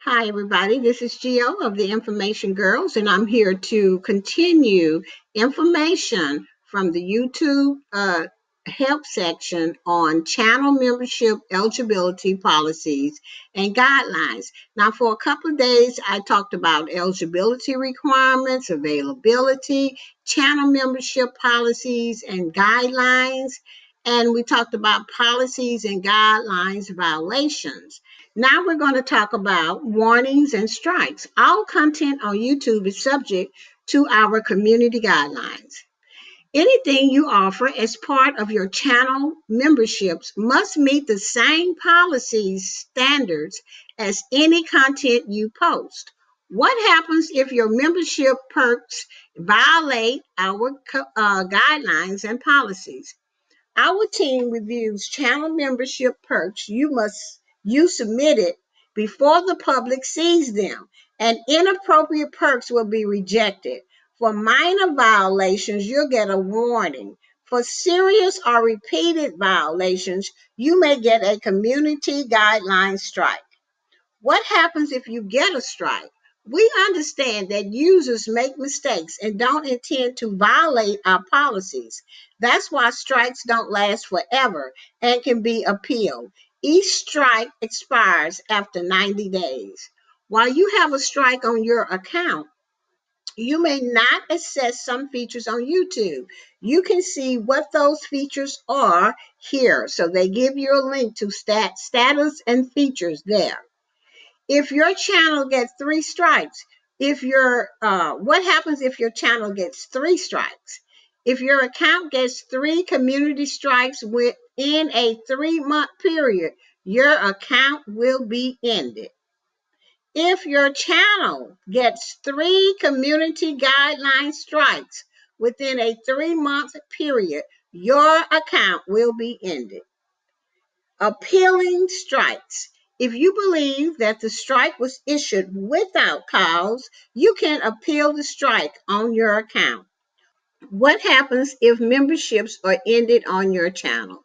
Hi, everybody. This is Gio of the Information Girls, and I'm here to continue information from the YouTube help section on channel membership eligibility policies and guidelines. Now, for a couple of days, I talked about eligibility requirements, availability, channel membership policies and guidelines, and we talked about policies and guidelines violations. Now we're going to talk about warnings and strikes. All content on YouTube is subject to our community guidelines. Anything you offer as part of your channel memberships must meet the same policies standards as any content you post. What happens if your membership perks violate our guidelines and policies? Our team reviews channel membership perks you submitted before the public sees them, and inappropriate perks will be rejected. For minor violations, you'll get a warning. For serious or repeated violations, you may get a community guideline strike. What happens if you get a strike? We understand that users make mistakes and don't intend to violate our policies. That's why strikes don't last forever and can be appealed. Each strike expires after 90 days. While you have a strike on your account, you may not access some features on YouTube. You can see what those features are here. So they give you a link to status and features there. If your channel gets three strikes, what happens if your channel gets three strikes? If your account gets three community strikes within a 3-month period, your account will be ended. If your channel gets three community guideline strikes within a 3-month period, your account will be ended. Appealing strikes. If you believe that the strike was issued without cause, you can appeal the strike on your account. What happens if memberships are ended on your channel?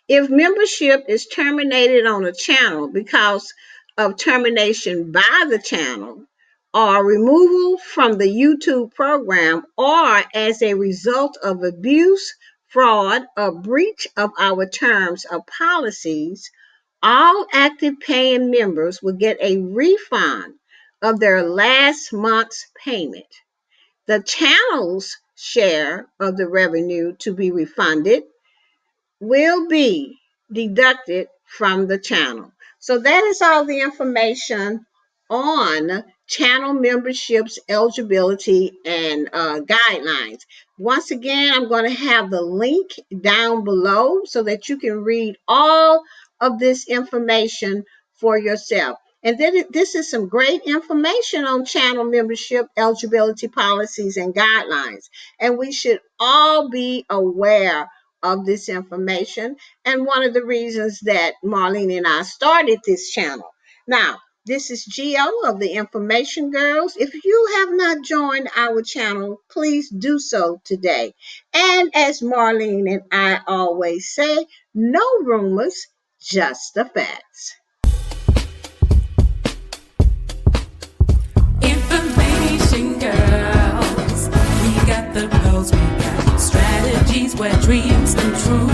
If membership is terminated on a channel because of termination by the channel, or removal from the YouTube program, or as a result of abuse, fraud, or breach of our terms of policies, all active paying members will get a refund of their last month's payment. The channel's share of the revenue to be refunded will be deducted from the channel. So that is all the information on channel memberships, eligibility, and guidelines. Once again, I'm going to have the link down below so that you can read all of this information for yourself. And then this is some great information on channel membership, eligibility policies, and guidelines. And we should all be aware of this information, and one of the reasons that Marlene and I started this channel. Now, this is Gio of the Information Girls. If you have not joined our channel, please do so today. And as Marlene and I always say, no rumors, just the facts. Information Girls, we got the pearls, we got strategies where dreams come true.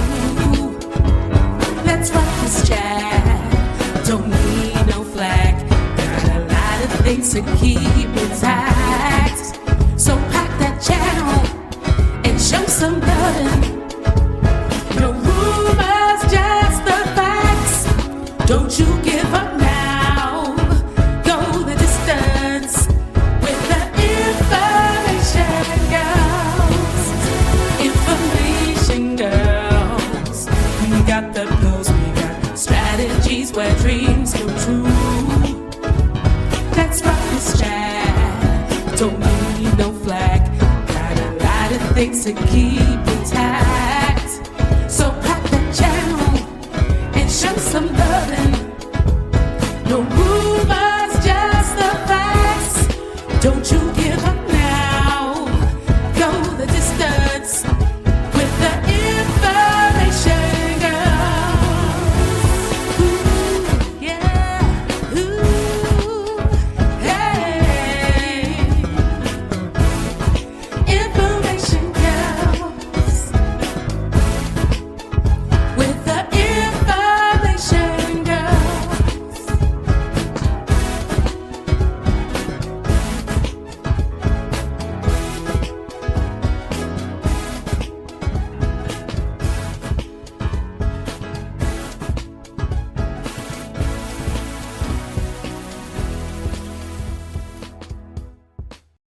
Let's rock this chat, don't need no flag. Got a lot of things to keep intact. So pack that channel and show some love. No rumors, just the facts. Don't you give up now. Go the distance with the Information Girls. Information Girls, we got the pearls, we got strategies where dreams come true. Let's rock this chat, don't need no flag. Got a lot of things to keep intact.